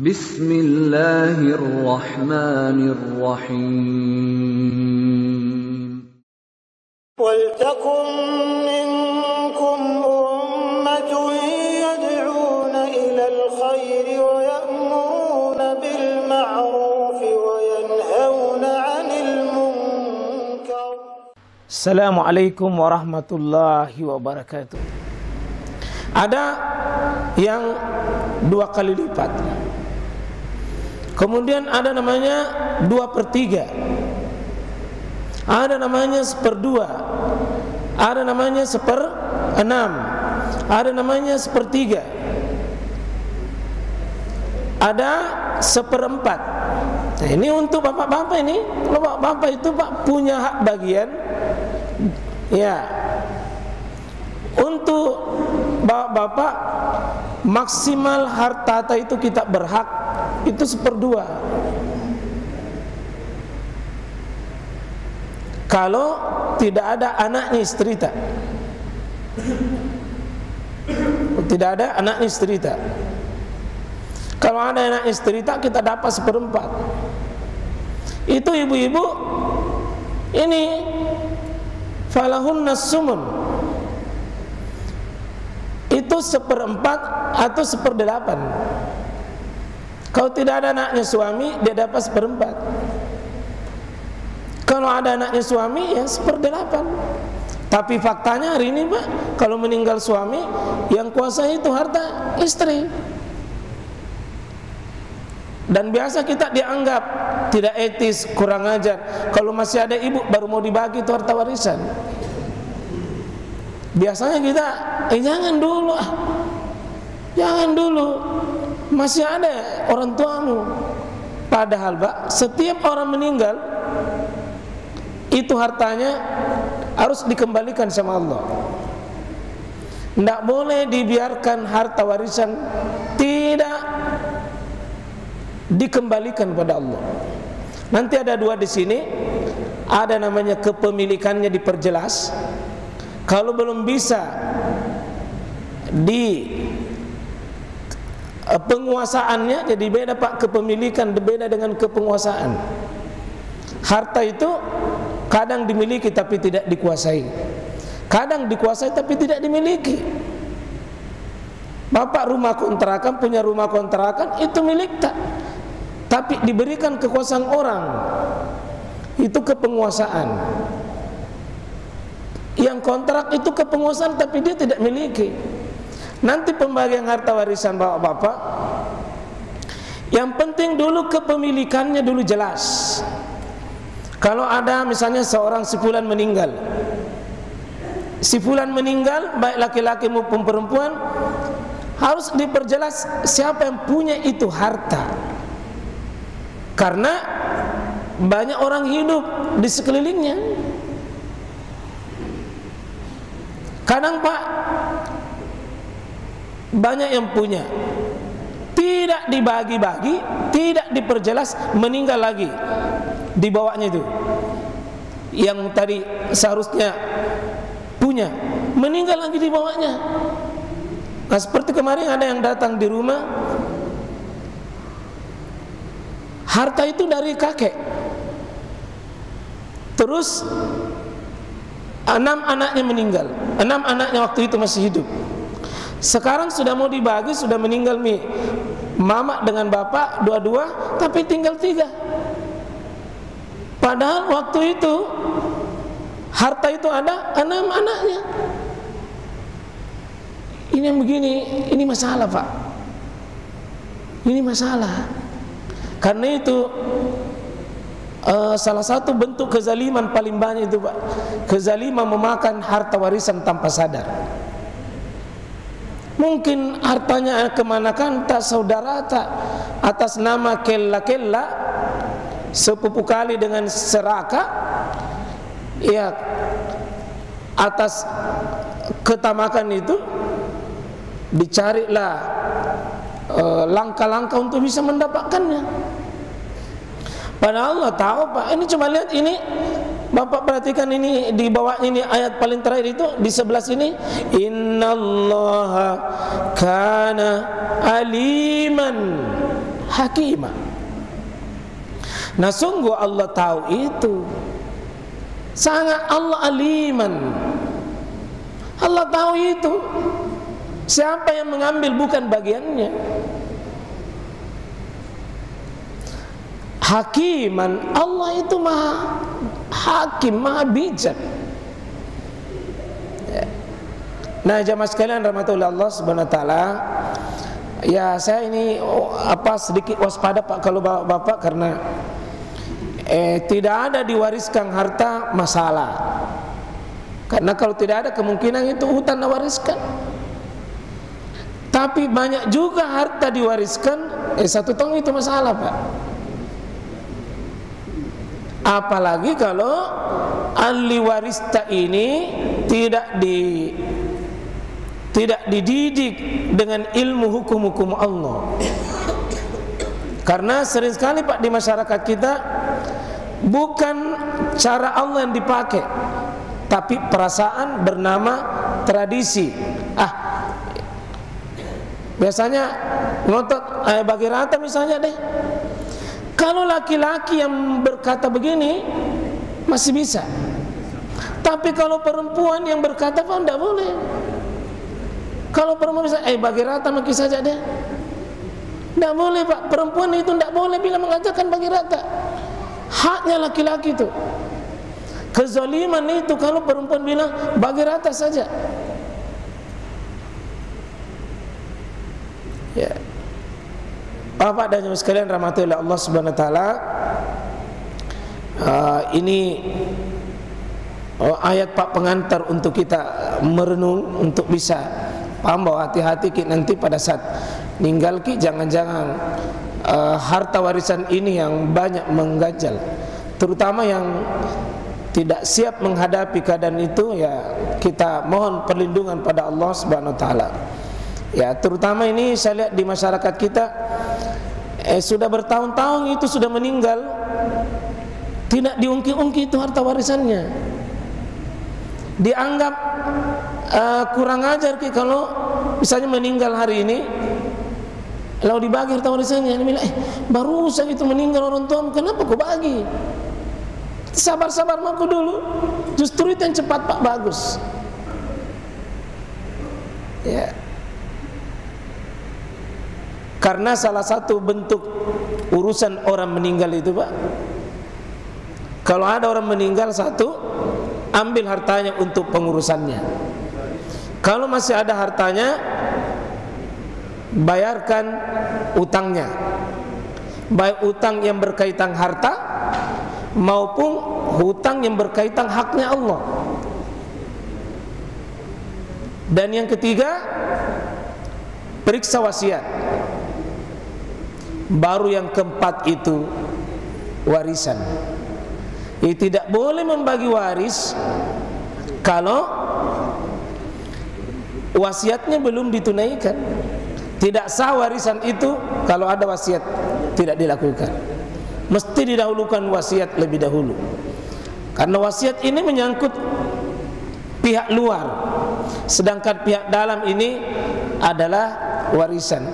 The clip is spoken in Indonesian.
Bismillahirrahmanirrahim. Waltakum minkum ummatun yad'una ilal khairi wa ya'muruna bil ma'rufi wa yanhauna 'anil munkar. Assalamualaikum warahmatullahi wabarakatuh. Ada yang 2 kali lipat. Kemudian ada namanya 2/3. Ada namanya 1/2. Ada namanya 1/6. Ada namanya 1/3. Ada 1/4. Nah, ini untuk bapak-bapak ini. Kalau bapak-bapak itu Pak punya hak bagian. Ya. Untuk bapak-bapak maksimal harta itu kita berhak itu 1/2. Kalau tidak ada anaknya istri tak. Tidak ada anaknya istri tak. Kalau ada anak istri tak kita dapat 1/4. Itu ibu-ibu ini falahunnas sumun. Itu 1/4 atau 1/8. Kalau tidak ada anaknya suami, dia dapat 1/4. Kalau ada anaknya suami, ya 1/8. Tapi faktanya hari ini Pak, kalau meninggal suami, yang kuasa itu harta istri. Dan biasa kita dianggap tidak etis, kurang ajar. Kalau masih ada ibu, baru mau dibagi itu harta warisan. Biasanya kita, jangan dulu jangan dulu, masih ada orang tuamu. Padahal Pak, setiap orang meninggal itu hartanya harus dikembalikan sama Allah. Tidak boleh dibiarkan harta warisan tidak dikembalikan pada Allah. Nanti ada 2 di sini, ada namanya kepemilikannya diperjelas. Kalau belum bisa di penguasaannya, jadi beda Pak, kepemilikan beda dengan kepenguasaan. Harta itu kadang dimiliki tapi tidak dikuasai, kadang dikuasai tapi tidak dimiliki. Bapak rumah kontrakan, punya rumah kontrakan, itu milik tak, tapi diberikan kekuasaan orang, itu kepenguasaan. Yang kontrak itu kepenguasaan tapi dia tidak miliki. Nanti pembagian harta warisan bapak-bapak, yang penting dulu kepemilikannya dulu jelas. Kalau ada misalnya seorang si fulan meninggal, baik laki-laki maupun perempuan, harus diperjelas siapa yang punya itu harta. Karena banyak orang hidup di sekelilingnya. Kadang Pak, banyak yang punya, tidak dibagi-bagi, tidak diperjelas, meninggal lagi dibawanya itu. Yang tadi seharusnya punya, meninggal lagi dibawanya. Nah, seperti kemarin ada yang datang di rumah, harta itu dari kakek, terus 6 anaknya meninggal, 6 anaknya waktu itu masih hidup. Sekarang sudah mau dibagi, sudah meninggal mama dengan bapak dua-dua, tapi tinggal 3. Padahal waktu itu harta itu ada 6 anaknya. Ini yang begini, ini masalah Pak. Ini masalah. Karena itu salah satu bentuk kezaliman paling banyak itu Pak, kezaliman memakan harta warisan tanpa sadar. Mungkin hartanya kemanakan tak saudara tak, atas nama kella-kella, sepupu kali dengan seraka, ya atas ketamakan itu dicarilah langkah-langkah untuk bisa mendapatkannya. Padahal Allah tahu Pak. Ini cuma lihat ini, Bapak perhatikan ini di bawah ini ayat paling terakhir itu di 11 ini, innallaha kana aliman hakimah. Nah sungguh Allah tahu itu, sangat Allah aliman. Allah tahu itu, siapa yang mengambil bukan bagiannya. Hakiman, Allah itu maha hakim, maha bijak. Nah jamaah sekalian rahmatullah Allah subhanahu wa ta'ala, ya saya ini sedikit waspada Pak kalau bapak karena tidak ada diwariskan harta masalah. Karena kalau tidak ada kemungkinan itu hutan diwariskan. Tapi banyak juga harta diwariskan, 1 tong itu masalah Pak. Apalagi kalau ahli warista ini tidak dididik dengan ilmu hukum-hukum Allah. Karena sering sekali Pak di masyarakat kita bukan cara Allah yang dipakai, tapi perasaan bernama tradisi. Biasanya ngotot bagi rata misalnya deh. Kalau laki-laki yang berkata begini masih bisa, tapi kalau perempuan yang berkata Pak tidak boleh. Kalau perempuan bisa bagi rata maki saja deh, tidak boleh Pak. Perempuan itu tidak boleh bila mengajarkan bagi rata. Haknya laki-laki itu. Kezaliman itu kalau perempuan bilang bagi rata saja. Ya. Bapak dan Ibu sekalian rahmatullah Allah subhanahu wa ta'ala, ini ayat Pak pengantar untuk kita merenung, untuk bisa paham bahwa hati-hati nanti pada saat ninggal jangan-jangan harta warisan ini yang banyak mengganjal, terutama yang tidak siap menghadapi keadaan itu. Ya kita mohon perlindungan pada Allah subhanahu wa ta'ala. Ya terutama ini saya lihat di masyarakat kita sudah bertahun-tahun itu sudah meninggal, tidak diungkit-ungkit itu harta warisannya. Dianggap kurang ajar kalau misalnya meninggal hari ini lalu dibagi harta warisannya. Dia bilang barusan itu meninggal orang tuamu, kenapa kau bagi? Sabar-sabar maku dulu, justru itu yang cepat Pak, bagus. Ya. Karena salah satu bentuk urusan orang meninggal itu Pak, kalau ada orang meninggal satu, ambil hartanya untuk pengurusannya. Kalau masih ada hartanya, bayarkan utangnya, baik utang yang berkaitan harta maupun hutang yang berkaitan haknya Allah. Dan yang ketiga, periksa wasiat. Baru yang keempat itu warisan. Tidak boleh membagi waris kalau wasiatnya belum ditunaikan. Tidak sah warisan itu kalau ada wasiat tidak dilakukan. Mesti didahulukan wasiat lebih dahulu. Karena wasiat ini menyangkut pihak luar, sedangkan pihak dalam ini adalah warisan.